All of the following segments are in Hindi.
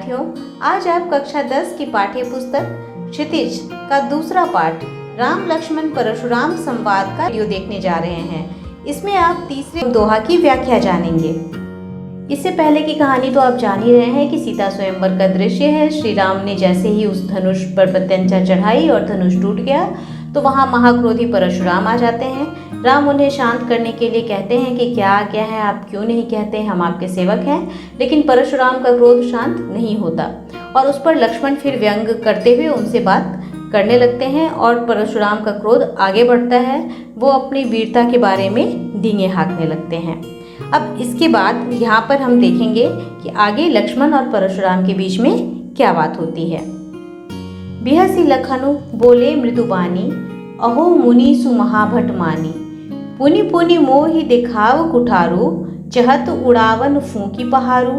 विद्यार्थियों, आज आप कक्षा 10 की पाठ्य पुस्तक क्षितिज का दूसरा पाठ राम लक्ष्मण परशुराम संवाद का वीडियो देखने जा रहे हैं। इसमें आप तीसरे दोहा की व्याख्या जानेंगे। इससे पहले की कहानी तो आप जान ही रहे हैं कि सीता स्वयंवर का दृश्य है। श्री राम ने जैसे ही उस धनुष पर प्रत्यंचा चढ़ाई और धनुष टूट गया तो वहाँ महाक्रोधी परशुराम आ जाते हैं। राम उन्हें शांत करने के लिए कहते हैं कि क्या क्या है, आप क्यों नहीं कहते, हम आपके सेवक हैं। लेकिन परशुराम का क्रोध शांत नहीं होता और उस पर लक्ष्मण फिर व्यंग करते हुए उनसे बात करने लगते हैं और परशुराम का क्रोध आगे बढ़ता है। वो अपनी वीरता के बारे में डींगे हाँकने लगते हैं। अब इसके बाद यहाँ पर हम देखेंगे कि आगे लक्ष्मण और परशुराम के बीच में क्या बात होती है। बिहसी लखनु बोले मृदुबानी, अहो मुनि सुमहाभट मानी। पुनि पुनि मोहि दिखाव कुठारू, चहत उड़ावन फूकी पहारू।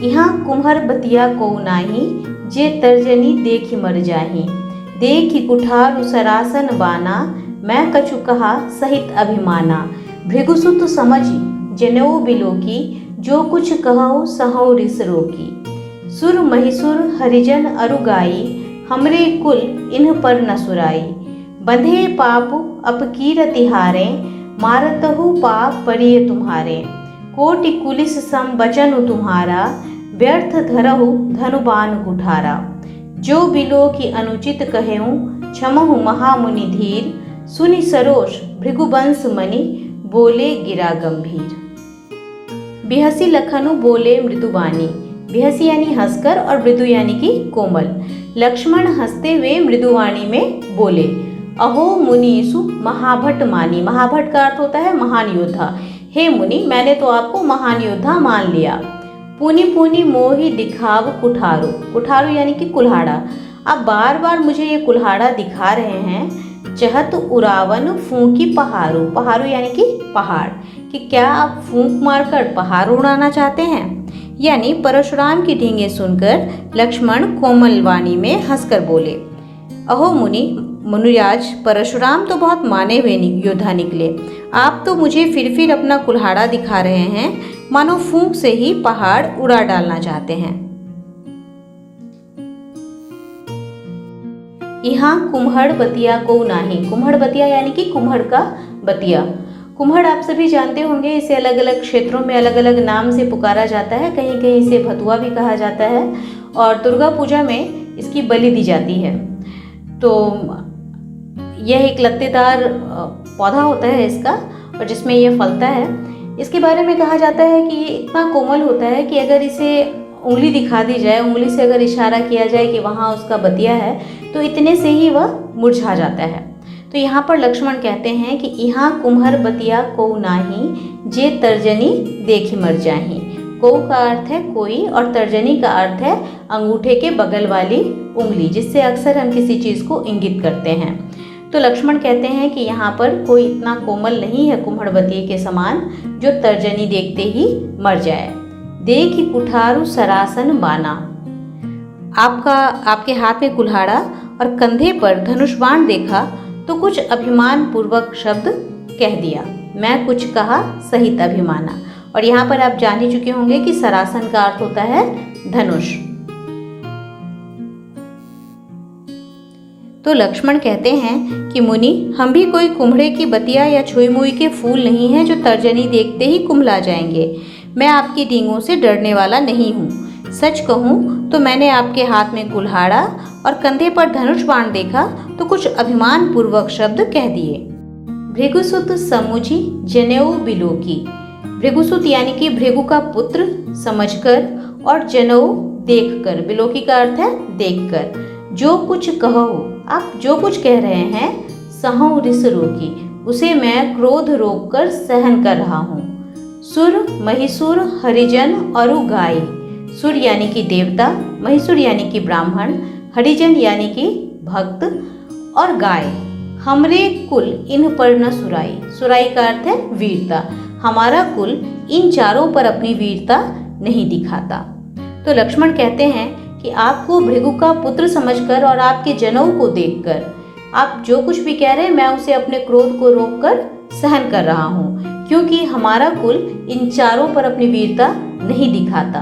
यहाँ कुम्हर बतिया को नाही, जे तर्जनी देखी मर जाही। देखी कुठारू सरासन बाना, मैं कछु कहा सहित अभिमाना। भृगुसुत समझी जनेऊ बिलोकी, जो कुछ कहूँ सहु रिस रोकी। सुर महिसुर हरिजन अरुगाई, हमरे कुल इन्ह पर न सुराई। बंधे पाप अपकीर तिहारे, मारतहु पाप परिय तुम्हारे। कोटि कुलिस सम बचनु तुम्हारा, व्यर्थ धरहु धनुबान कुठारा। जो बिलो की अनुचित कहेऊँ, क्षमहु महामुनि धीर। सुनि सरोष भृगुवंश मणि, बोले गिरा गंभीर। बिहसी लखनु बोले मृदुबानी। बिहसी यानी हंसकर और मृदु यानी कि कोमल। लक्ष्मण हंसते हुए मृदुवाणी में बोले, अहो मुनीसु महाभट मानी। महाभट का अर्थ होता है महान योद्धा। हे मुनि, मैंने तो आपको महान योद्धा मान लिया। पुनि पुनि मोहि दिखाव कुठारू। कुठारू यानी कि कुल्हाड़ा। आप बार बार मुझे ये कुल्हाड़ा दिखा रहे हैं। चहत उरावन फूंकी पहारू। पहारू यानी कि पहाड़, कि क्या आप फूंक मारकर पहाड़ उड़ाना चाहते हैं। यानी परशुराम की ढींगे सुनकर लक्ष्मण कोमल वाणी में हंसकर बोले, अहो मुनि, मुनिराज, परशुराम तो बहुत माने हुए योद्धा निकले। आप तो मुझे फिर अपना कुल्हाड़ा दिखा रहे हैं, मानो फूंक से ही पहाड़ उड़ा डालना चाहते हैं। यहाँ कुम्हड़ बतिया को नाही। कुम्हड़ बतिया यानी कि कुम्हड़ का बतिया। कुम्हड़ आप सभी जानते होंगे, इसे अलग अलग क्षेत्रों में अलग अलग नाम से पुकारा जाता है। कहीं कहीं इसे भतुआ भी कहा जाता है और दुर्गा पूजा में इसकी बलि दी जाती है। तो यह एक लत्तेदार पौधा होता है इसका, और जिसमें यह फलता है। इसके बारे में कहा जाता है कि ये इतना कोमल होता है कि अगर इसे उंगली दिखा दी जाए, उंगली से अगर इशारा किया जाए कि वहाँ उसका बतिया है, तो इतने से ही वह मुरझा जाता है। तो यहाँ पर लक्ष्मण कहते हैं कि यहाँ कुम्हर बतिया को नाही, जे तर्जनी देखी मर जाही। को का अर्थ है कोई और तर्जनी का अर्थ है अंगूठे के बगल वाली उंगली, जिससे अक्सर हम किसी चीज़ को इंगित करते हैं। तो लक्ष्मण कहते हैं कि यहाँ पर कोई इतना कोमल नहीं है कुम्हड़ बतिये के समान, जो तर्जनी देखते ही मर जाए। देखी कुठारू सरासन बाना। आपके हाथ में कुल्हाड़ा और कंधे पर धनुष बाण देखा तो कुछ अभिमान पूर्वक शब्द कह दिया। मैं कुछ कहा सहित अभिमाना। और यहाँ पर आप जान ही चुके होंगे कि सरासन का अर्थ होता है धनुष। तो लक्ष्मण कहते हैं कि मुनि, हम भी कोई कुम्हड़े की बतिया या छुई मुई के फूल नहीं हैं जो तर्जनी देखते ही कुम्हला जाएंगे। मैं आपकी डींगों से डरने वाला नहीं हूँ। सच कहूँ तो मैंने आपके हाथ में कुल्हाड़ा और कंधे पर धनुष बाण देखा तो कुछ अभिमान पूर्वक शब्द कह दिए। भृगुसुत समुझी जनेऊ बिलोकी। भृगुसुत यानी कि भृगु का पुत्र समझकर और जनेऊ देखकर। बिलोकी का अर्थ है देखकर। जो कुछ कहो, आप जो कुछ कह रहे हैं, सहु रिस रोकी, उसे मैं क्रोध रोक कर सहन कर रहा हूँ। सुर महिसुर हरिजन अरु गाई। सुर यानी कि देवता, महिसुर यानी कि ब्राह्मण, हरिजन यानी कि भक्त और गाय। हमरे कुल इन पर न सुराई। सुराई का अर्थ है वीरता। हमारा कुल इन चारों पर अपनी वीरता नहीं दिखाता। तो लक्ष्मण कहते हैं कि आपको भृगु का पुत्र समझकर और आपके जनेऊ को देखकर आप जो कुछ भी कह रहे हैं, मैं उसे अपने क्रोध को रोककर सहन कर रहा हूँ, क्योंकि हमारा कुल इन चारों पर अपनी वीरता नहीं दिखाता।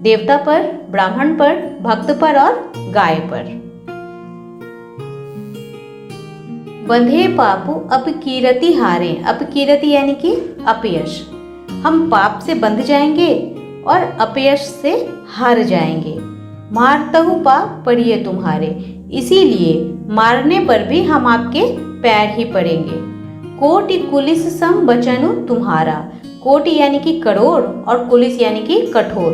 देवता पर, ब्राह्मण पर, भक्त पर और गाय पर। बंधे पापु अपकीरति हारे। अपकीरति यानी कि अपयश। हम पाप से बंध जाएंगे और अपयश से हार जाएंगे। मारतहु पाप पड़िए तुम्हारे। इसीलिए मारने पर भी हम आपके पैर ही पड़ेंगे। कोटि कुलिस सम बचनु तुम्हारा। कोटि यानी कि करोड़ और कुलिस यानी कि कठोर।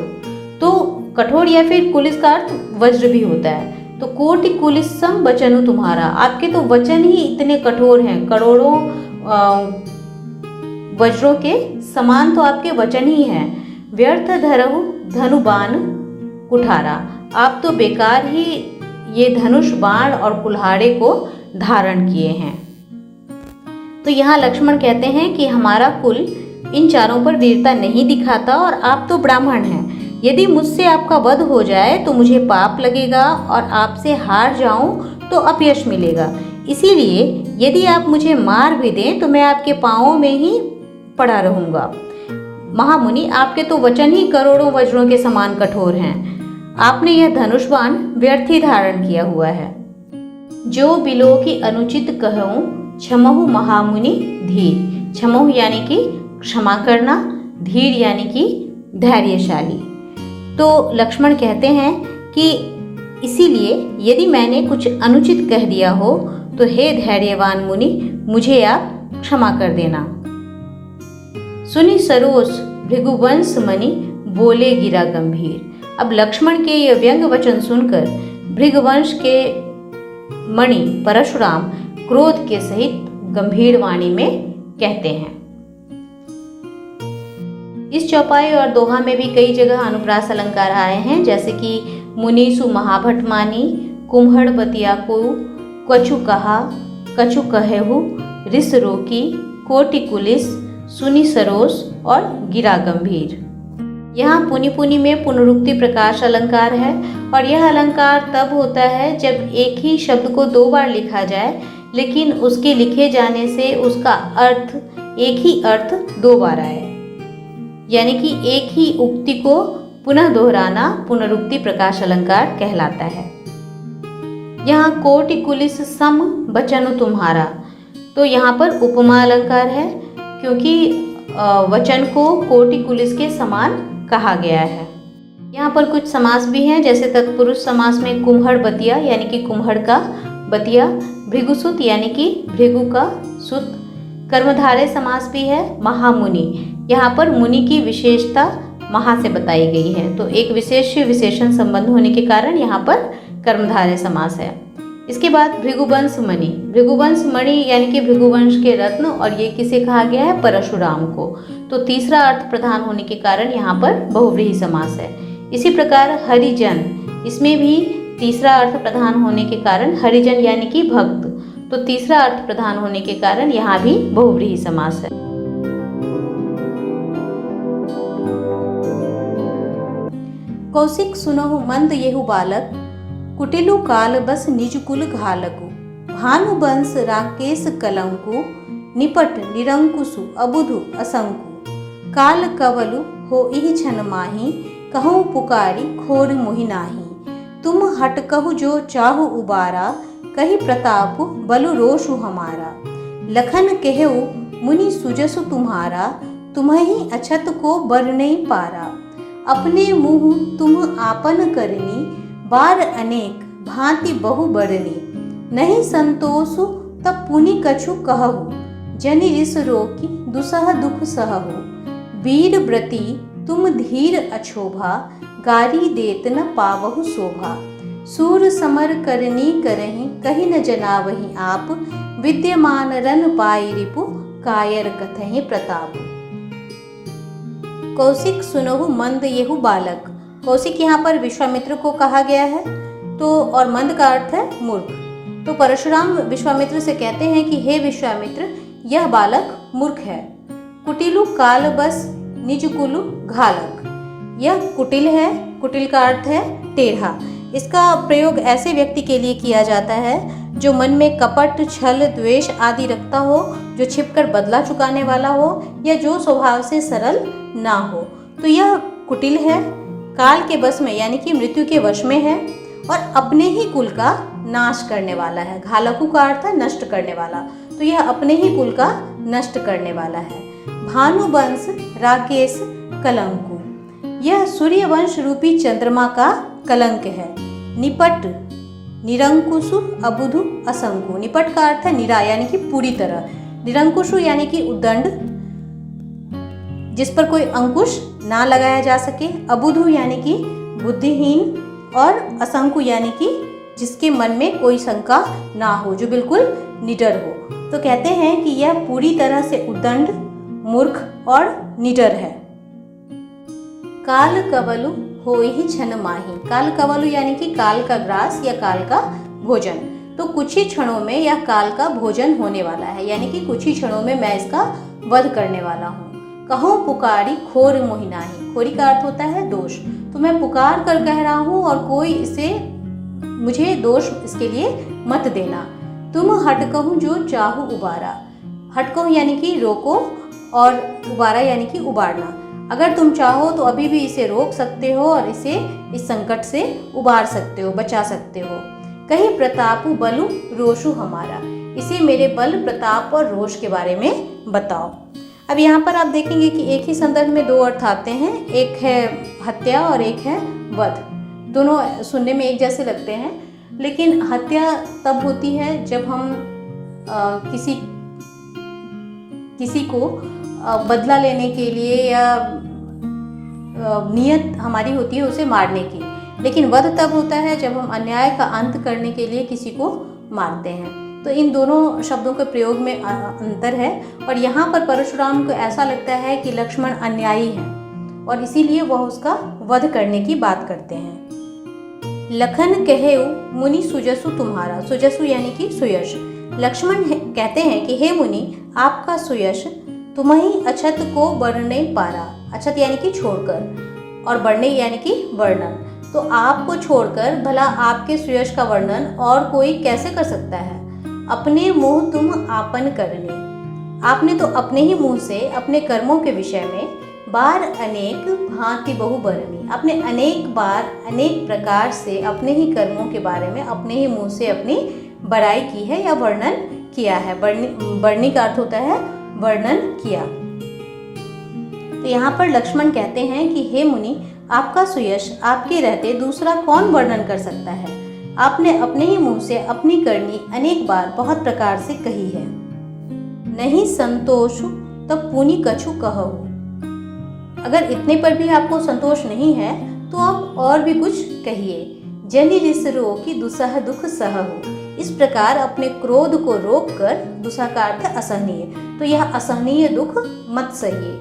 तो कठोर या फिर कुलिस का अर्थ वज्र भी होता है। तो कोटि कुलिस सम बचनु तुम्हारा, आपके तो वचन ही इतने कठोर हैं, करोड़ों वज्रों के समान तो आपके वचन ही हैं। व्यर्थ धरहु धनुबाण कुठारा। आप तो बेकार ही ये धनुष, बाण और कुल्हाड़े को धारण किए हैं। तो यहाँ लक्ष्मण कहते हैं कि हमारा कुल इन चारों पर वीरता नहीं दिखाता और आप तो ब्राह्मण हैं। यदि मुझसे आपका वध हो जाए तो मुझे पाप लगेगा और आपसे हार जाऊं तो अपयश मिलेगा। इसीलिए यदि आप मुझे मार भी दें तो मैं आपके पांवों में ही पड़ा रहूंगा। महामुनि, आपके तो वचन ही करोड़ों वज्रों के समान कठोर हैं। आपने यह धनुष बाण व्यर्थ ही धारण किया हुआ है। जो बिलो की अनुचित कहूँ क्षमहु महामुनि धीर। क्षमहु यानी कि क्षमा करना, धीर यानी कि धैर्यशाली। तो लक्ष्मण कहते हैं कि इसीलिए यदि मैंने कुछ अनुचित कह दिया हो तो हे धैर्यवान मुनि, मुझे आप क्षमा कर देना। सुनि सरोज भृगुवंश मणि बोले गिरा गंभीर। अब लक्ष्मण के यह व्यंग वचन सुनकर भृगुवंश के मणि परशुराम क्रोध के सहित गंभीर वाणी में कहते हैं। इस चौपाई और दोहा में भी कई जगह अनुप्रास अलंकार आए हैं, जैसे कि मुनीसु महाभटमानी, कुम्हड़ बतिया को, कछु कहा, कछु कहेहु, रिस रोकी, कोटि कुलिस, सुनि सरोस और गिरा गंभीर। यहाँ पुनि पुनि में पुनरुक्ति प्रकाश अलंकार है और यह अलंकार तब होता है जब एक ही शब्द को दो बार लिखा जाए, लेकिन उसके लिखे जाने से उसका अर्थ, एक ही अर्थ दो बार आए, यानी कि एक ही उक्ति को पुनः दोहराना पुनरुक्ति प्रकाश अलंकार कहलाता है। यहाँ कोटि कुलिस सम बचनु तुम्हारा, तो यहाँ पर उपमा अलंकार है क्योंकि वचन को कोटि कुलिस के समान कहा गया है। यहाँ पर कुछ समास भी हैं, जैसे तत्पुरुष समास में कुम्हड़ बतिया यानी कि कुम्हड़ का बतिया, भृगुसुत यानी कि भृगु का सुत। कर्मधारय समास भी है, महामुनि। यहाँ पर मुनि की विशेषता महा से बताई गई है, तो एक विशेष विशेषण संबंध होने के कारण यहाँ पर कर्मधारय समास है। इसके बाद भृगुवंश मणि। भृगुवंश मणि यानी कि भृगुवंश के रत्न, और ये किसे कहा गया है? परशुराम को। तो तीसरा अर्थ प्रधान होने के कारण यहाँ पर बहुव्रीहि समास है। इसी प्रकार हरिजन, इसमें भी तीसरा अर्थ प्रधान होने के कारण हरिजन यानी कि भक्त, तो तीसरा अर्थ प्रधान होने के कारण यहाँ भी बहुव्रीहि समास है। कौशिक सुनहु मंद येहु बालक, कुटिलु काल बस निज कुल घालकु। भानु बंश राकेश कलंकु, निपट निरंकुशु अबुधु असंकु। काल कवलु हो इहि छन माही, कहूँ पुकारी खोर मोहि नाही। तुम हट कहु जो चाहु उबारा, कही प्रताप बलु रोषु हमारा। लखन कहेउ मुनि सुजसु तुम्हारा, तुम्हि अछत को बर नहीं पारा। अपने मुँह तुम आपन करनी, बार अनेक भांति बहु बरनी। नहीं संतोषु तब पुनि कछु कहु, जनि रिस रोकी दुसह दुख सहु। वीर व्रती तुम धीर अछोभा, गारी देत न पावहु शोभा। सूर समर करनी करहि, कही न जनावहि आप। विद्यमान रन पाई रिपु, कायर कथहि प्रताप। कौशिक सुनहु मंद येहु बालक। कौशिक यहाँ पर विश्वामित्र को कहा गया है, तो और मंद का अर्थ है मूर्ख। तो परशुराम विश्वामित्र से कहते हैं कि हे विश्वामित्र, यह बालक मूर्ख है। कुटिलु काल बस निज कुलु घालक, यह कुटिल है। कुटिल का अर्थ है टेढ़ा। इसका प्रयोग ऐसे व्यक्ति के लिए किया जाता है जो मन में कपट, छल, द्वेष आदि रखता हो, जो छिपकर बदला चुकाने वाला हो, या जो स्वभाव से सरल ना हो, तो यह कुटिल है। काल के वश में यानी कि मृत्यु के वश में है और अपने ही कुल का नाश करने वाला है। घालकु का अर्थ है नष्ट करने वाला, तो यह अपने ही कुल का नष्ट करने वाला है। भानुवंश राकेश कलंकु, यह सूर्यवंश रूपी चंद्रमा का कलंक है। निपट निरंकुशु अबुधु असंकु, निपट का अर्थ है निरा यानी कि पूरी तरह, निरंकुशु यानी कि उद्दंड जिस पर कोई अंकुश ना लगाया जा सके, अबुधु यानी कि बुद्धिहीन और असंकु यानी कि जिसके मन में कोई शंका ना हो, जो बिल्कुल निडर हो। तो कहते हैं कि यह पूरी तरह से उद्दंड, मूर्ख और निडर है। काल कवलु होहि क्षण माही, काल कवलु यानी कि काल का ग्रास या काल का भोजन। तो कुछ ही क्षणों में यह काल का भोजन होने वाला है, यानी कि कुछ ही क्षणों में मैं इसका वध करने वाला हूँ। कहूँ पुकारी खोर मोहिनाही, खोरी का अर्थ होता है दोष, तो मैं पुकार कर कह रहा हूँ और कोई इसे मुझे दोष इसके लिए मत देना। तुम हटकहु जो चाहू उबारा, हटकहु यानी कि रोको और उबारा यानी कि उबारना। अगर तुम चाहो तो अभी भी इसे रोक सकते हो और इसे इस संकट से उबार सकते हो, बचा सकते हो। कहीं प्रतापु बलु रोषु हमारा, इसे मेरे बल प्रताप और रोष के बारे में बताओ। अब यहाँ पर आप देखेंगे कि एक ही संदर्भ में दो अर्थ आते हैं, एक है हत्या और एक है वध। दोनों सुनने में एक जैसे लगते हैं, लेकिन हत्या तब होती है जब हम किसी को बदला लेने के लिए या नियत हमारी होती है उसे मारने की, लेकिन वध तब होता है जब हम अन्याय का अंत करने के लिए किसी को मारते हैं। तो इन दोनों शब्दों के प्रयोग में अंतर है और यहाँ पर परशुराम को ऐसा लगता है कि लक्ष्मण अन्यायी है और इसीलिए वह उसका वध करने की बात करते हैं। लखन कहेउ मुनि सुजसु तुम्हारा, सुजसु यानी कि सुयश। लक्ष्मण कहते हैं कि हे मुनि, आपका सुयश तुम्हें अछत को वर्णने पारा, अछत यानी कि छोड़कर और वर्णने यानी कि वर्णन, तो आपको छोड़कर भला आपके सुयश का वर्णन और कोई कैसे कर सकता है। अपने मुँह तुम आपन करने, आपने तो अपने ही मुँह से अपने कर्मों के विषय में बार अनेक भांति बहु बरनी, आपने अनेक बार अनेक प्रकार से अपने ही कर्मों के बारे में अपने ही मुँह से अपनी बड़ाई की है या वर्णन किया है। वर्णी का अर्थ होता है वर्णन किया। तो यहाँ पर लक्ष्मण कहते हैं कि हे मुनि, आपका सुयश आपके रहते दूसरा कौन वर्णन कर सकता है। आपने अपने ही मुंह से अपनी करनी अनेक बार बहुत प्रकार से कही है। नहीं संतोष तब पुनि कछु कहो, अगर इतने पर भी आपको संतोष नहीं है तो आप और भी कुछ कहिए। जनि रिस रो कि दुसह दुख सहु, इस प्रकार अपने क्रोध को रोक कर, दुसह का अर्थ असहनीय, तो यह असहनीय दुख मत सहिए।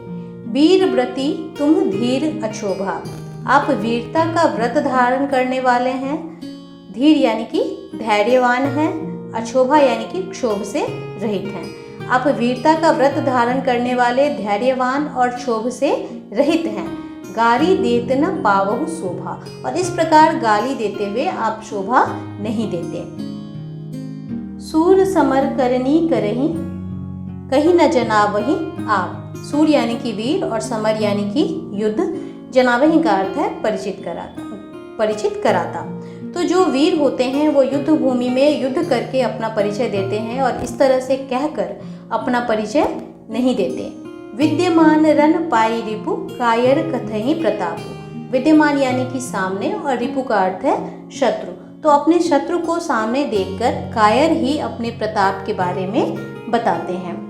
वीर व्रती तुम धीर अक्षोभा, आप वीरता का व्रत धारण करने वाले हैं। धीर यानी कि धैर्यवान हैं, अक्षोभा यानी कि क्षोभ से रहित हैं। आप वीरता का व्रत धारण करने वाले, धैर्यवान और क्षोभ से रहित हैं। गाली देत न पावहु शोभा, और इस प्रकार गाली देते हुए आप शोभा नहीं देते। सूर समर करनी करही कहीं न जनावही आप, सूर यानी कि वीर और समर यानी कि युद्ध, जनावही का अर्थ है परिचित कराता। तो जो वीर होते हैं वो युद्ध भूमि में युद्ध करके अपना परिचय देते हैं और इस तरह से कहकर अपना परिचय नहीं देते। विद्यमान रन पाई रिपु कायर कथहि प्रतापु, विद्यमान यानी कि सामने और रिपु का अर्थ है शत्रु, तो अपने शत्रु को सामने देखकर कायर ही अपने प्रताप के बारे में बताते हैं।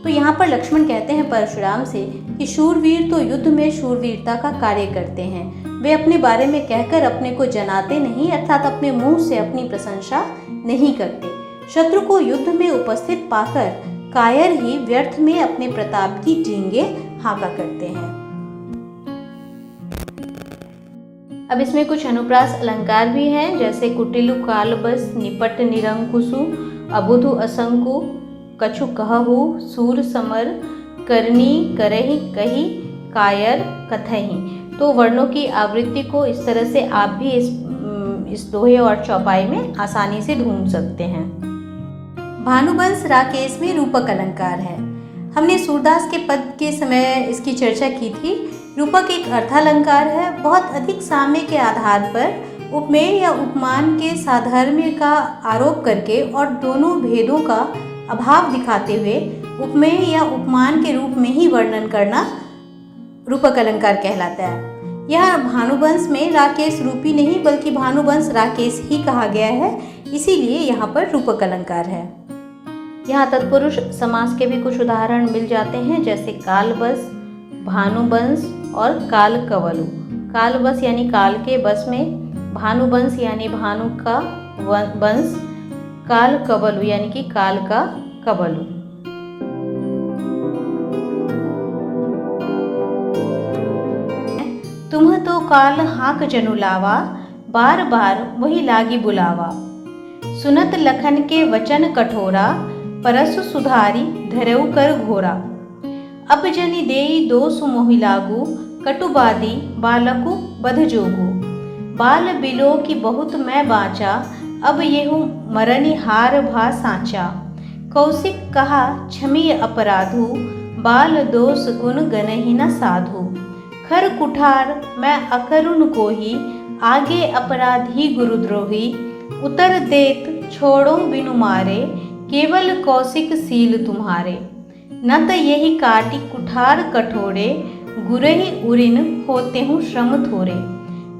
तो यहाँ पर लक्ष्मण कहते हैं परशुराम से कि शूरवीर तो युद्ध में शूरवीरता का कार्य करते हैं, वे अपने बारे में कहकर अपने को जनाते नहीं, अर्थात अपने मुंह से अपनी प्रशंसा नहीं करते। शत्रु को युद्ध में उपस्थित पाकर कायर ही व्यर्थ में अपने प्रताप की डींगे हाँका करते हैं। अब इसमें कुछ अनुप्रास अलंकार भी हैं, जैसे कुटिलु कालबस, निपट निरंकुशु, अबुधु असंकु, कछु कहु, सूर समर, करनी करहि कही, कायर कथहि। तो वर्णों की आवृत्ति को इस तरह से आप भी इस दोहे और चौपाई में आसानी से ढूंढ सकते हैं। भानुवंश राकेश में रूपक अलंकार है। हमने सूरदास के पद के समय इसकी चर्चा की थी। रूपक एक अर्थालंकार है। बहुत अधिक साम्य के आधार पर उपमेय या उपमान के साधर्म्य का आरोप करके और दोनों भेदों का अभाव दिखाते हुए उपमेय या उपमान के रूप में ही वर्णन करना रूपक अलंकार कहलाता है। यह भानुवंश में राकेश रूपी नहीं बल्कि भानुवंश राकेश ही कहा गया है, इसीलिए यहाँ पर रूपक अलंकार है। यहाँ तत्पुरुष समास के भी कुछ उदाहरण मिल जाते हैं, जैसे कालबस, भानुवंश और कालकवलु। कालबस यानी काल के बस में, भानुवंश यानी भानु का वंश, कालकवलु यानी कि काल का कवलु। तुम तो काल हाक जनु लावा, बार बार वही लागी बुलावा। सुनत लखन के वचन कठोरा, परसु सुधारी धरऊ कर घोरा। अब जनि देई दोष मोहि लागू, कटुबादी बालकु बध जोगू। बाल बिलो की बहुत मैं बाँचा, अब येहू मरनि हार भा साँचा। कौशिक कहा क्षमी अपराधु, बाल दोष गुण गनहि न साधु। खर कुठार मैं अकरुण कोही, आगे अपराधी गुरुद्रोही। उतर देत छोड़ो बिनु मारे, केवल कौशिक सील तुम्हारे। न त यही काटी कुठार कठोरे, गुरहि उरिन होते हूँ श्रम थोरे।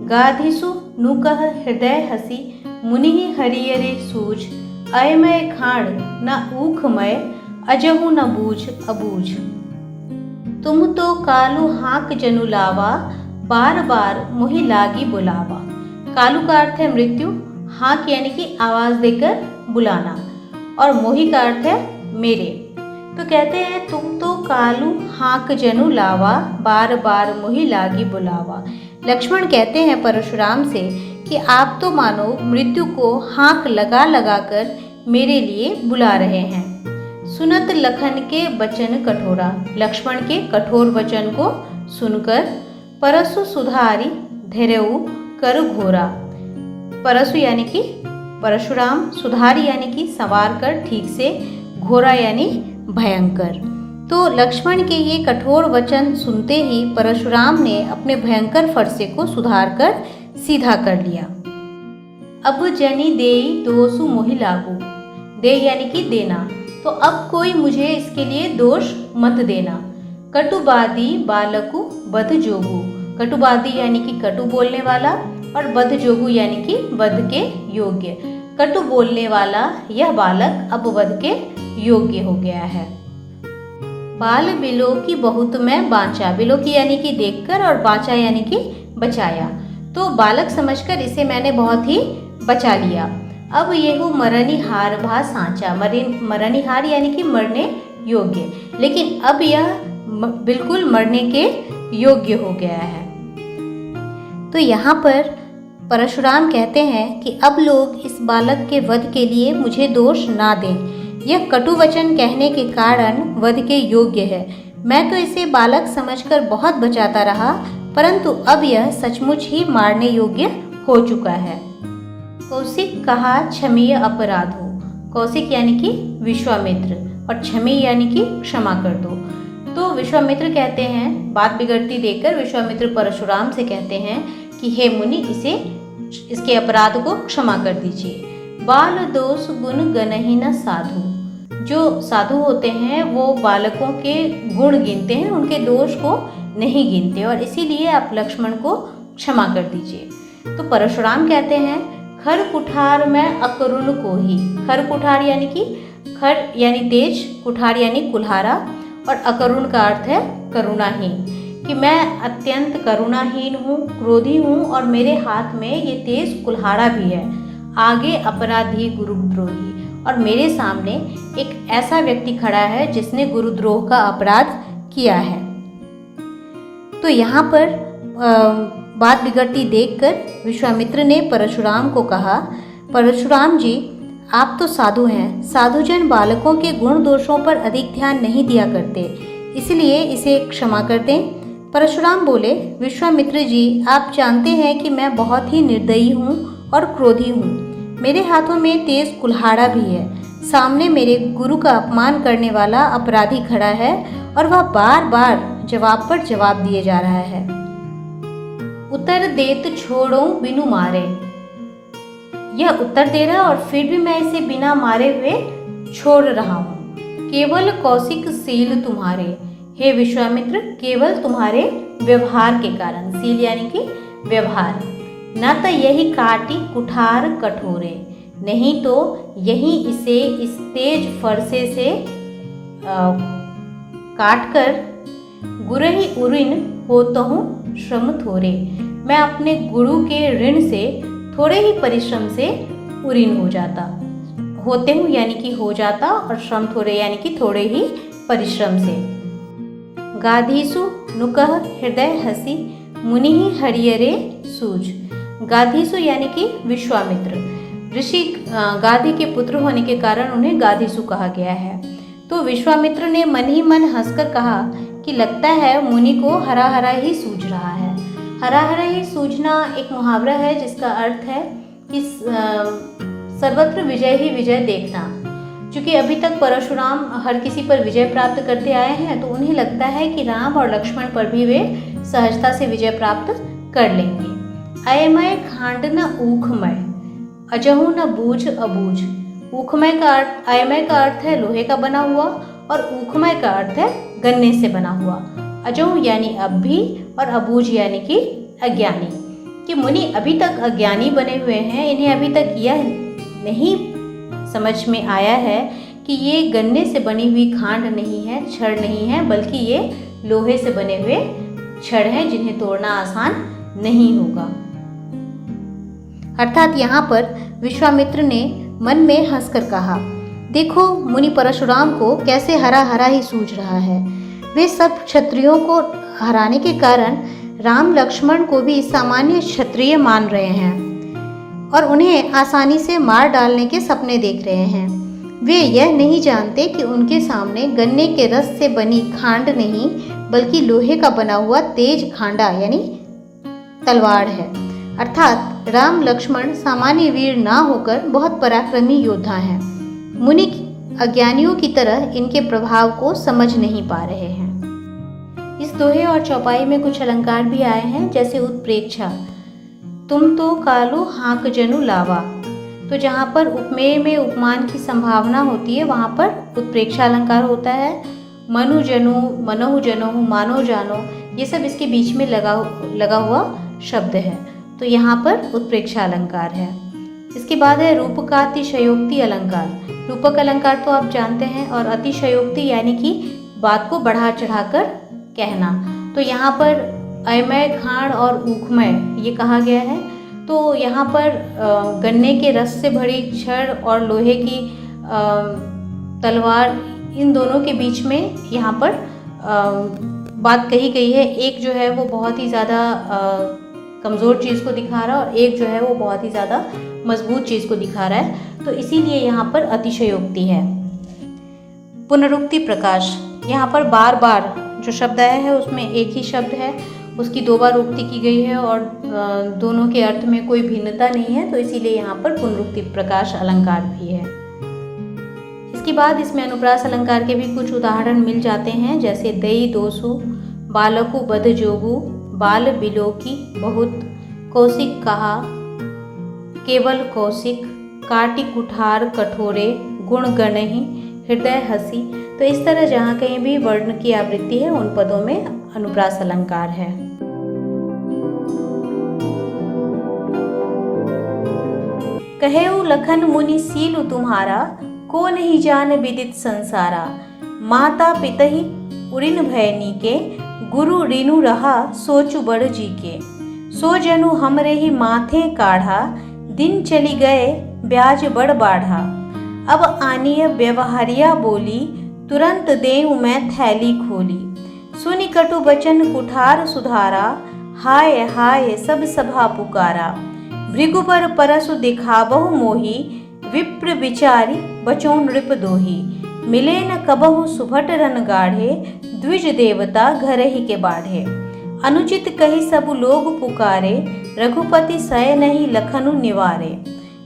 गाधिसु नुकह हृदय हसी, मुनि हरियरे सूझ। अयमय खाण न ऊखमय, अजहु न बूझ अबूझ। तुम तो कालू हाक जनु लावा, बार बार मोहि लागी बुलावा। कालू का अर्थ है मृत्यु, हाक यानी कि आवाज देकर बुलाना, और मोहि का अर्थ है मेरे। तो कहते हैं तुम तो कालू हाक जनु लावा, बार बार मोहि लागी बुलावा। लक्ष्मण कहते हैं परशुराम से कि आप तो मानो मृत्यु को हाक लगा लगा कर मेरे लिए बुला रहे हैं। सुनत लखन के वचन कठोरा, लक्ष्मण के कठोर वचन को सुनकर। परसु सुधारी धैर्यऊ कर घोरा। परसु यानी कि परशुराम, सुधारी यानी कि संवार कर ठीक से, घोरा यानी भयंकर। तो लक्ष्मण के ये कठोर वचन सुनते ही परशुराम ने अपने भयंकर फरसे को सुधार कर सीधा कर लिया। अब जनि देई दोषु मोहि लागू, दे यानी कि देना, तो अब कोई मुझे इसके लिए दोष मत देना। कटुबादी बालकु बध जोगु, कटुबादी यानी कि कटु बोलने वाला, और बध जोगु यानी कि वध के योग्य। कटु बोलने वाला यह बालक अब वध के योग्य हो गया है। बाल बिलो की बहुत मैं बाँचा, बिलो की यानी कि देखकर, और बाँचा यानी कि बचाया। तो बालक समझकर इसे मैंने बहुत ही बचा लिया। अब येहू मरनि हार भा साँचा, मरनि हार यानी कि मरने योग्य, लेकिन अब यह बिल्कुल मरने के योग्य हो गया है। तो यहाँ पर परशुराम कहते हैं कि अब लोग इस बालक के वध के लिए मुझे दोष ना दें। यह कटु वचन कहने के कारण वध के योग्य है। मैं तो इसे बालक समझकर बहुत बचाता रहा, परंतु अब यह सचमुच ही मारने योग्य हो चुका है। कौशिक कहा क्षमीय अपराधो, कौशिक यानी कि विश्वामित्र, और क्षमी यानी कि क्षमा कर दो। तो विश्वामित्र कहते हैं, बात बिगड़ती देखकर विश्वामित्र परशुराम से कहते हैं कि हे मुनि, इसके अपराध को क्षमा कर दीजिए। बाल दोष गुण गनहि न साधु, जो साधु होते हैं वो बालकों के गुण गिनते हैं, उनके दोष को नहीं गिनते, और इसीलिए आप लक्ष्मण को क्षमा कर दीजिए। तो परशुराम कहते हैं खर कुठार में अकरुण को ही, खर कुठार यानी कि खर यानी तेज, कुठार यानी कुल्हारा, और अकरुण का अर्थ है करुणाहीन, कि मैं अत्यंत करुणाहीन हूँ, क्रोधी हूँ, और मेरे हाथ में ये तेज कुल्हाड़ा भी है। आगे अपराधी गुरुद्रोही, और मेरे सामने एक ऐसा व्यक्ति खड़ा है जिसने गुरुद्रोह का अपराध किया है। तो यहाँ पर बात बिगड़ती देखकर विश्वामित्र ने परशुराम को कहा, परशुराम जी, आप तो साधु हैं, साधुजन बालकों के गुण दोषों पर अधिक ध्यान नहीं दिया करते, इसलिए इसे क्षमा कर दें। परशुराम बोले, विश्वामित्र जी, आप जानते हैं कि मैं बहुत ही निर्दयी हूँ और क्रोधी हूँ। मेरे हाथों में तेज कुल्हाड़ा भी है। सामने मेरे गुरु का अपमान करने वाला अपराधी खड़ा है, और वह बार बार जवाब पर जवाब दिए जा रहा है। उत्तर देत छोड़ो बिनु मारे, यह उत्तर दे रहा है और फिर भी मैं इसे बिना मारे हुए छोड़ रहा हूँ। केवल कौशिक सील तुम्हारे, हे विश्वामित्र केवल तुम्हारे व्यवहार के कारण, सील यानी कि व्यवहार, न तो यही काटी कुठार कठोरे, नहीं तो यही इसे इस तेज फरसे से काट कर गुरही उऋण होता हूँ श्रम थोरे, मैं अपने गुरु के ऋण से थोड़े ही परिश्रम से उऋण हो जाता, होते हूँ यानी कि हो जाता, और श्रम थोड़े यानी कि थोड़े ही परिश्रम से। गाधीसु नुकह हृदय हसी मुनि हरियरे सूझ, गाधीसु यानी कि विश्वामित्र ऋषि गाधी के पुत्र होने के कारण उन्हें गाधीसु कहा गया है। तो विश्वामित्र ने मन ही मन हंसकर कहा कि लगता है मुनि को हरा हरा ही सूझ रहा है। हरा हरा ही सूझना एक मुहावरा है जिसका अर्थ है कि सर्वत्र विजय ही विजय देखना। क्योंकि अभी तक परशुराम हर किसी पर विजय प्राप्त करते आए हैं, तो उन्हें लगता है कि राम और लक्ष्मण पर भी वे सहजता से विजय प्राप्त कर लेंगे। अयमय खांड न ऊखमय, अजहू न बूझ अबूझ। ऊखमय का अर्थ, अयमय का अर्थ है लोहे का बना हुआ और ऊखमय का अर्थ है गन्ने से बना हुआ। अजहू यानी अब भी और अबूझ यानी कि अज्ञानी, कि मुनि अभी तक अज्ञानी बने हुए हैं। इन्हें अभी तक यह नहीं समझ में आया है कि ये गन्ने से बनी हुई खांड नहीं है, छड़ नहीं है, बल्कि ये लोहे से बने हुए छड़ हैं जिन्हें तोड़ना आसान नहीं होगा। अर्थात यहाँ पर विश्वामित्र ने मन में हंसकर कहा, देखो मुनि परशुराम को कैसे हरा हरा ही सूझ रहा है। वे सब क्षत्रियों को हराने के कारण राम लक्ष्मण को भी सामान्य क्षत्रिय मान रहे हैं और उन्हें आसानी से मार डालने के सपने देख रहे हैं। वे यह नहीं जानते कि उनके सामने गन्ने के रस से बनी खांड नहीं बल्कि लोहे का बना हुआ तेज खांडा यानी तलवार है। अर्थात राम लक्ष्मण सामान्य वीर ना होकर बहुत पराक्रमी योद्धा हैं। मुनि अज्ञानियों की तरह इनके प्रभाव को समझ नहीं पा रहे हैं। इस दोहे और चौपाई में कुछ अलंकार भी आए हैं, जैसे उत्प्रेक्षा, तुम तो कालो हाँक जनु लावा। तो जहाँ पर उपमेय में उपमान की संभावना होती है वहाँ पर उत्प्रेक्षा अलंकार होता है। मनु जनु, मनहु जनहु, मानो जानो, ये सब इसके बीच में लगा हुआ शब्द है, तो यहाँ पर उत्प्रेक्षा अलंकार है। इसके बाद है रूपकातिशयोक्ति अलंकार। रूपक अलंकार तो आप जानते हैं, और अतिशयोक्ति यानी कि बात को बढ़ा चढ़ाकर कहना। तो यहाँ पर अयमय, खांड और ऊखमय ये कहा गया है। तो यहाँ पर गन्ने के रस से भरी छड़ और लोहे की तलवार, इन दोनों के बीच में यहाँ पर बात कही गई है। एक जो है वो बहुत ही ज़्यादा कमज़ोर चीज़ को दिखा रहा है और एक जो है वो बहुत ही ज़्यादा मजबूत चीज़ को दिखा रहा है, तो इसीलिए यहाँ पर अतिशयोक्ति है। पुनरुक्ति प्रकाश, यहाँ पर बार बार जो शब्द आया है उसमें एक ही शब्द है, उसकी दो बार उक्ति की गई है और दोनों के अर्थ में कोई भिन्नता नहीं है, तो इसीलिए यहाँ पर पुनरुक्ति प्रकाश अलंकार भी है। इसके बाद इसमें अनुप्रास अलंकार के भी कुछ उदाहरण मिल जाते हैं, जैसे दई दोसु, बालकु बध जोगु, बाल बिलोकी बहुत, कौशिक कहा, केवल कौशिक, काटी कुठार कठोरे, गुण गणहि, हृदय हसी। तो इस तरह जहाँ कहीं भी वर्ण की आवृत्ति है उन पदों में अनुप्रास अलंकार है। कहेउ लखन मुनि सीलु तुम्हारा, को नहीं जान विदित संसारा। माता पितहि उरिन भयनी के, गुरु ऋनु रहा सोचु बड़ जी के। सो जनु हमरे ही माथे काढ़ा, दिन चली गए ब्याज बड़ बाढ़ा। अब आनिय व्यवहारिया बोली, तुरंत देऊ मैं थैली खोली। सुनि कटु बचन कुठार सुधारा, हाय हाय सब सभा पुकारा। भृगुबर परसु दिखाबहु मोही, विप्र विचारी बचों नृप दोही। मिले न कबहु सुभट रन गाढ़े, द्विज देवता घर ही के बाढ़े। अनुचित कही सब लोग पुकारे, रघुपति सय नहीं लखनु निवारे।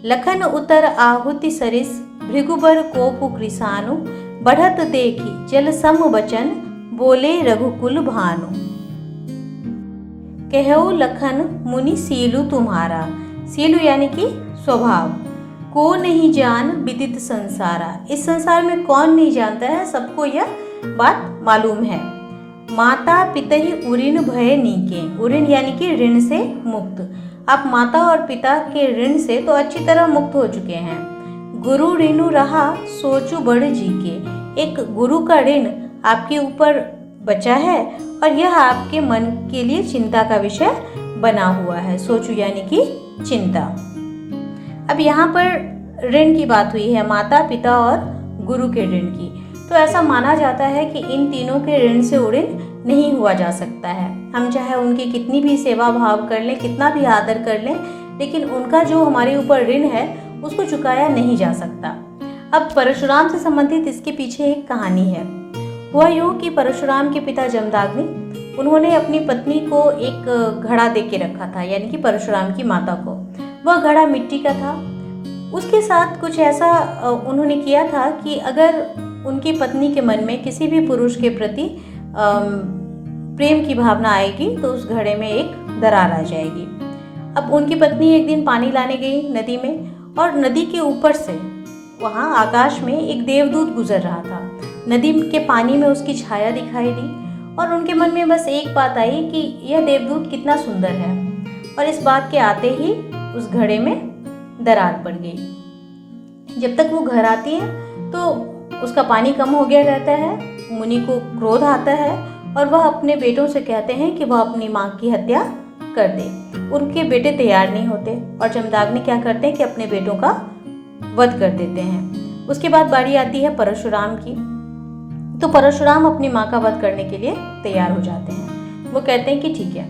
लखन उतर आहुति सरिस, भृगुबर कोपु कृसानु। बढ़त देखी जल सम बचन, बोले रघुकुल भानु। कहऊ लखन मुनि सीलु तुम्हारा, सीलु यानी कि स्वभाव, को नहीं जान विदित संसारा, इस संसार में कौन नहीं जानता है, सबको यह बात मालूम है। माता पितहि उऋण भय नीके, उऋण यानी कि ऋण से मुक्त, आप माता और पिता के ऋण से तो अच्छी तरह मुक्त हो चुके हैं। गुरु ऋणु रहा सोचु बड़ जी के, एक गुरु का ऋण आपके ऊपर बचा है और यह आपके मन के लिए चिंता का विषय बना हुआ है। सोचु यानी कि चिंता। अब यहाँ पर ऋण की बात हुई है, माता पिता और गुरु के ऋण की, तो ऐसा माना जाता है कि इन तीनों के ऋण से उऋण नहीं हुआ जा सकता है। हम चाहे उनकी कितनी भी सेवा भाव कर लें, कितना भी आदर कर लें, लेकिन उनका जो हमारे ऊपर ऋण है उसको चुकाया नहीं जा सकता। अब परशुराम से संबंधित इसके पीछे एक कहानी है। हुआ यूँ कि परशुराम के पिता जमदग्नि, उन्होंने अपनी पत्नी को एक घड़ा दे के रखा था, यानी कि परशुराम की माता को। वह घड़ा मिट्टी का था। उसके साथ कुछ ऐसा उन्होंने किया था कि अगर उनकी पत्नी के मन में किसी भी पुरुष के प्रति प्रेम की भावना आएगी तो उस घड़े में एक दरार आ जाएगी। अब उनकी पत्नी एक दिन पानी लाने गई नदी में, और नदी के ऊपर से वहाँ आकाश में एक देवदूत गुजर रहा था। नदी के पानी में उसकी छाया दिखाई दी और उनके मन में बस एक बात आई कि यह देवदूत कितना सुंदर है, और इस बात के आते ही उस घड़े में दरार पड़ गई। जब तक वो घर आती है तो उसका पानी कम हो गया रहता है। मुनि को क्रोध आता है और वह अपने बेटों से कहते हैं कि वह अपनी माँ की हत्या कर दे। उनके बेटे तैयार नहीं होते और जमदग्नि क्या करते हैं कि अपने बेटों का वध कर देते हैं। उसके बाद बारी आती है परशुराम की, तो परशुराम अपनी माँ का वध करने के लिए तैयार हो जाते हैं। वो कहते हैं कि ठीक है,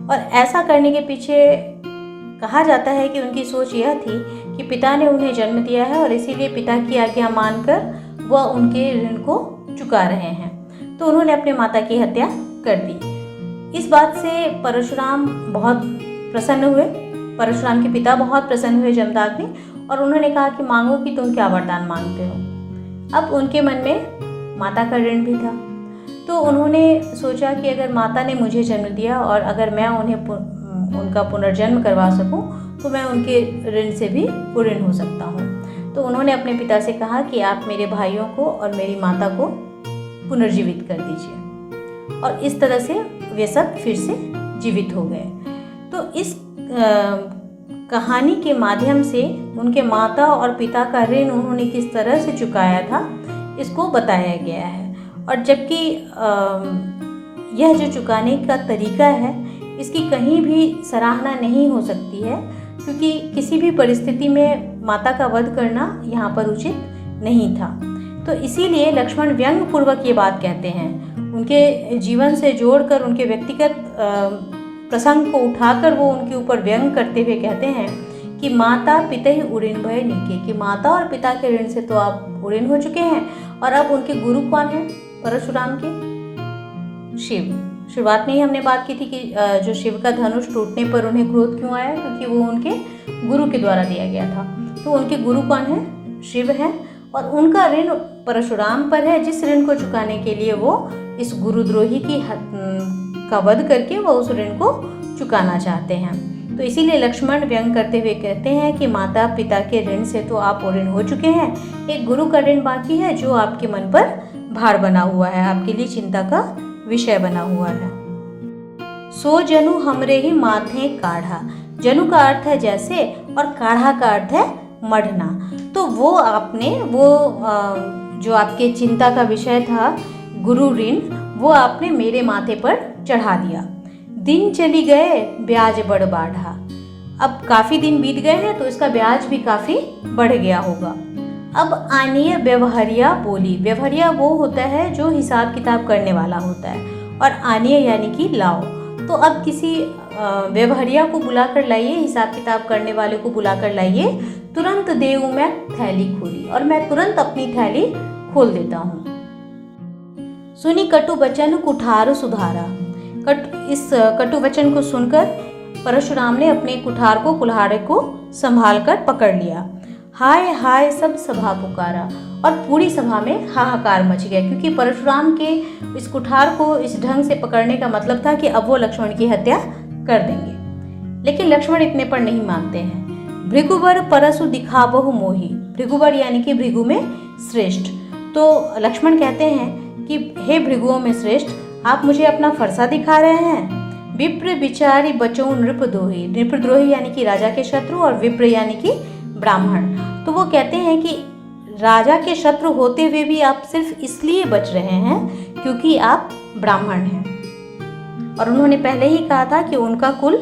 और ऐसा करने के पीछे कहा जाता है कि उनकी सोच यह थी कि पिता ने उन्हें जन्म दिया है और इसीलिए पिता की आज्ञा मानकर वह उनके ऋण को चुका रहे हैं, तो उन्होंने अपने माता की हत्या कर दी। इस बात से परशुराम बहुत प्रसन्न हुए, परशुराम के पिता बहुत प्रसन्न हुए जमदग्नि, और उन्होंने कहा कि मांगो कि तुम क्या वरदान मांगते हो। अब उनके मन में माता का ऋण भी था, तो उन्होंने सोचा कि अगर माता ने मुझे जन्म दिया और अगर मैं उन्हें उनका पुनर्जन्म करवा सकूं तो मैं उनके ऋण से भी उऋण हो सकता हूं। तो उन्होंने अपने पिता से कहा कि आप मेरे भाइयों को और मेरी माता को पुनर्जीवित कर दीजिए, और इस तरह से वे सब फिर से जीवित हो गए। तो इस कहानी के माध्यम से उनके माता और पिता का ऋण उन्होंने किस तरह से चुकाया था इसको बताया गया है। और जबकि यह जो चुकाने का तरीका है इसकी कहीं भी सराहना नहीं हो सकती है, क्योंकि किसी भी परिस्थिति में माता का वध करना यहाँ पर उचित नहीं था। तो इसीलिए लक्ष्मण व्यंग पूर्वक ये बात कहते हैं, उनके जीवन से जोड़कर उनके व्यक्तिगत प्रसंग को उठाकर वो उनके ऊपर व्यंग करते हुए कहते हैं कि माता पिता ही उऋण भय नीके, कि माता और पिता के ऋण से तो आप उऋण हो चुके हैं। और अब उनके गुरु कौन है परशुराम के? शिव। शुरुआत में ही हमने बात की थी कि जो शिव का धनुष टूटने पर उन्हें क्रोध क्यों आया, क्योंकि वो उनके गुरु के द्वारा दिया गया था। तो उनके गुरु कौन है? शिव है, और उनका ऋण परशुराम पर है, जिस ऋण को चुकाने के लिए वो इस गुरुद्रोही का वध करके वो उस ऋण को चुकाना चाहते हैं। तो इसीलिए लक्ष्मण व्यंग करते हुए कहते हैं कि माता पिता के ऋण से तो आप उऋण हो चुके हैं, एक गुरु का ऋण बाकी है जो आपके मन पर भार बना हुआ है, आपके लिए चिंता का विषय बना हुआ है। सो जनु हमरे ही माथे काढ़ा, जनु का अर्थ है जैसे और काढ़ा का अर्थ है मढ़ना। तो वो आपने जो आपके चिंता का विषय था गुरु ऋण, वो आपने मेरे माथे पर चढ़ा दिया। दिन चली गए ब्याज बढ़ बाढ़ा, अब काफ़ी दिन बीत गए हैं तो इसका ब्याज भी काफ़ी बढ़ गया होगा। अब आनीय व्यवहारिया बोली, व्यवहारिया वो होता है जो हिसाब किताब करने वाला होता है, और आनीय यानी कि लाओ। तो अब किसी व्यवहारिया को बुलाकर लाइए, हिसाब किताब करने वाले को बुलाकर लाइए। तुरंत देऊं मैं थैली खोली, और मैं तुरंत अपनी थैली खोल देता हूँ। सुनी कटु वचन कुठार सुधारा, इस कटु वचन को सुनकर परशुराम ने अपने कुठार को कुल्हाड़े को संभाल कर पकड़ लिया। हाय हाय सब सभा पुकारा, और पूरी सभा में हाहाकार मच गया, क्योंकि परशुराम के इस कुठार को इस ढंग से पकड़ने का मतलब था कि अब वो लक्ष्मण की हत्या कर देंगे। लेकिन लक्ष्मण इतने पर नहीं मानते हैं। भृगुवर परशु दिखाबहु मोही, भृगुवर यानी कि भृगु में श्रेष्ठ। तो लक्ष्मण कहते हैं कि हे भृगुओं में श्रेष्ठ, आप मुझे अपना फरसा दिखा रहे हैं। विप्र विचारी बचो नृपद्रोही, नृपद्रोही यानी कि राजा के शत्रु, और विप्र यानी कि ब्राह्मण। तो वो कहते हैं कि राजा के शत्रु होते हुए भी आप सिर्फ इसलिए बच रहे हैं क्योंकि आप ब्राह्मण हैं। और उन्होंने पहले ही कहा था कि उनका कुल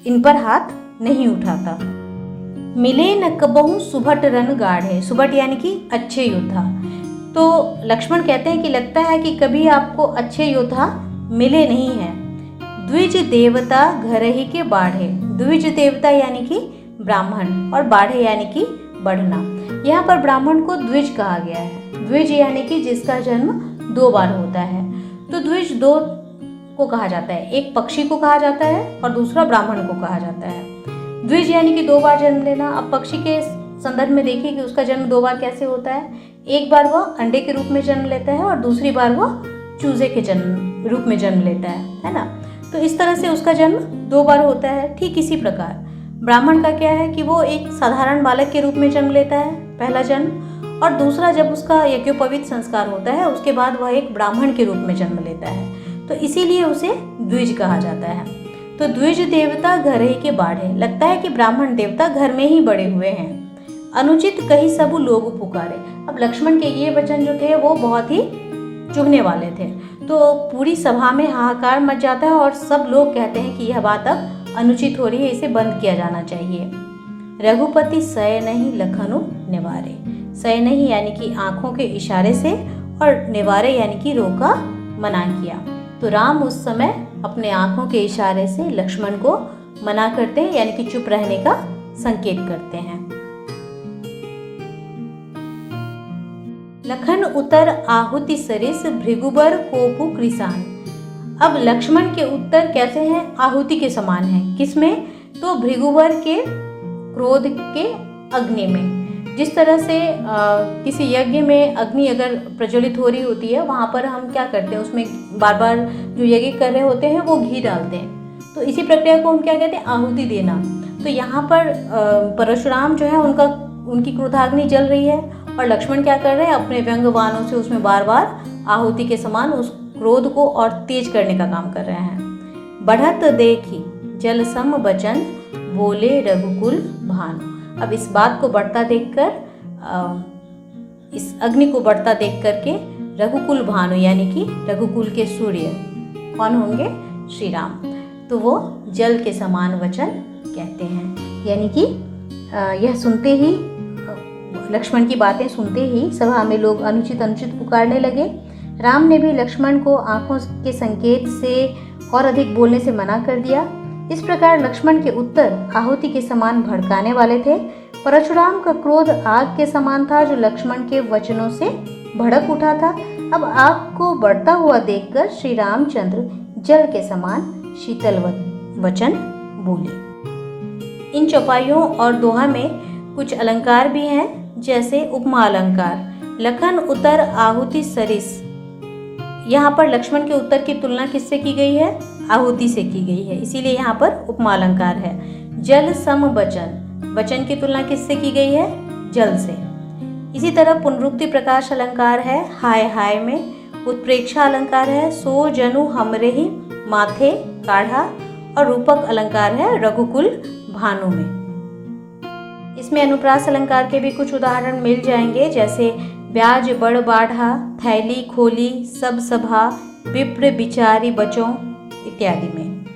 इन पर हाथ नहीं उठाता। मिले न कबहु सुभट रन गाढ़े, सुभट यानी कि अच्छे योद्धा। तो लक्ष्मण कहते हैं कि लगता है कि कभी आपको अच्छे योद्धा मिले नहीं हैं। द्विज देवता घर ही के बाढ़े, द्विज देवता यानी कि ब्राह्मण, और बाढ़े यानी कि बढ़ना। यहाँ पर ब्राह्मण को द्विज कहा गया है। द्विज यानी कि जिसका जन्म 2 बार होता है। तो द्विज 2 को कहा जाता है, एक पक्षी को कहा जाता है और दूसरा ब्राह्मण को कहा जाता है। द्विज यानी कि 2 बार जन्म लेना। अब पक्षी के संदर्भ में देखिए कि उसका जन्म 2 बार कैसे होता है। एक बार वह अंडे के रूप में जन्म लेता है और दूसरी बार वह चूजे के जन्म रूप में जन्म लेता है ना। तो इस तरह से उसका जन्म 2 बार होता है। ठीक इसी प्रकार ब्राह्मण का क्या है कि वो एक साधारण बालक के रूप में जन्म लेता है, पहला जन्म, और दूसरा जब उसका यज्ञोपवीत संस्कार होता है उसके बाद वह एक ब्राह्मण के रूप में जन्म लेता है। तो इसीलिए उसे द्विज कहा जाता है। तो द्विज देवता घर ही के बाढ़े, लगता है कि ब्राह्मण देवता घर में ही बड़े हुए हैं। अनुचित कही सब लोग पुकारे। अब लक्ष्मण के ये वचन जो थे वो बहुत ही चुभने वाले थे। तो पूरी सभा में हाहाकार मच जाता है और सब लोग कहते हैं कि यह बात अब अनुचित हो रही है, इसे बंद किया जाना चाहिए। रघुपति सय नहीं लखनु निवारे, सय नहीं यानी कि आंखों के इशारे से, और निवारे यानी कि रोका, मना किया। तो राम उस समय अपने आंखों के इशारे से लक्ष्मण को मना करते हैं, यानी कि चुप रहने का संकेत करते हैं। लखन उतर आहुति सरिस भृगुबर कोपु कृसान। अब लक्ष्मण के उत्तर कैसे हैं? आहुति के समान है। किसमें? तो भृगुवर के क्रोध के अग्नि में। जिस तरह से किसी यज्ञ में अग्नि अगर प्रज्वलित हो रही होती है, वहाँ पर हम क्या करते हैं, उसमें बार बार जो यज्ञ कर रहे होते हैं वो घी डालते हैं। तो इसी प्रक्रिया को हम क्या कहते हैं? आहुति देना। तो यहाँ पर परशुराम जो है उनकी क्रोधाग्नि जल रही है, और लक्ष्मण क्या कर रहे हैं? अपने व्यंग बाणों से उसमें बार बार आहुति के समान उस क्रोध को और तेज करने का काम कर रहे हैं। बढ़त देखी जल सम बचन बोले रघुकुल भानु। अब इस बात को बढ़ता देखकर, इस अग्नि को बढ़ता देख करके रघुकुल भानु यानी कि रघुकुल के सूर्य कौन होंगे? श्री राम। तो वो जल के समान वचन कहते हैं, यानी कि यह सुनते ही, लक्ष्मण की बातें सुनते ही सभा में लोग अनुचित अनुचित पुकारने लगे। राम ने भी लक्ष्मण को आंखों के संकेत से और अधिक बोलने से मना कर दिया। इस प्रकार लक्ष्मण के उत्तर आहुति के समान भड़काने वाले थे। परशुराम का क्रोध आग के समान था जो लक्ष्मण के वचनों से भड़क उठा था। अब आग को बढ़ता हुआ देखकर श्री रामचंद्र जल के समान शीतल वचन बोले। इन चौपाइयों और दोहा में कुछ अलंकार भी हैं, जैसे उपमा अलंकार। लखन उतर आहुति सरिस, यहाँ पर लक्ष्मण के उत्तर की तुलना किससे की गई है? आहुति से की गई है, इसीलिए यहाँ पर उपमा अलंकार है। जल सम बचन, वचन की तुलना किससे की गई है? जल से। इसी तरह पुनरुक्ति प्रकाश अलंकार है हाय हाय में। उत्प्रेक्षा अलंकार है सो जनु हमरे ही माथे काढ़ा, और रूपक अलंकार है रघुकुल भानु में। इसमें अनुप्रास अलंकार के भी कुछ उदाहरण मिल जाएंगे, जैसे ब्याज बड़ बाढ़ा, थैली खोली सब सभा, विप्र बिचारी बचों इत्यादि में।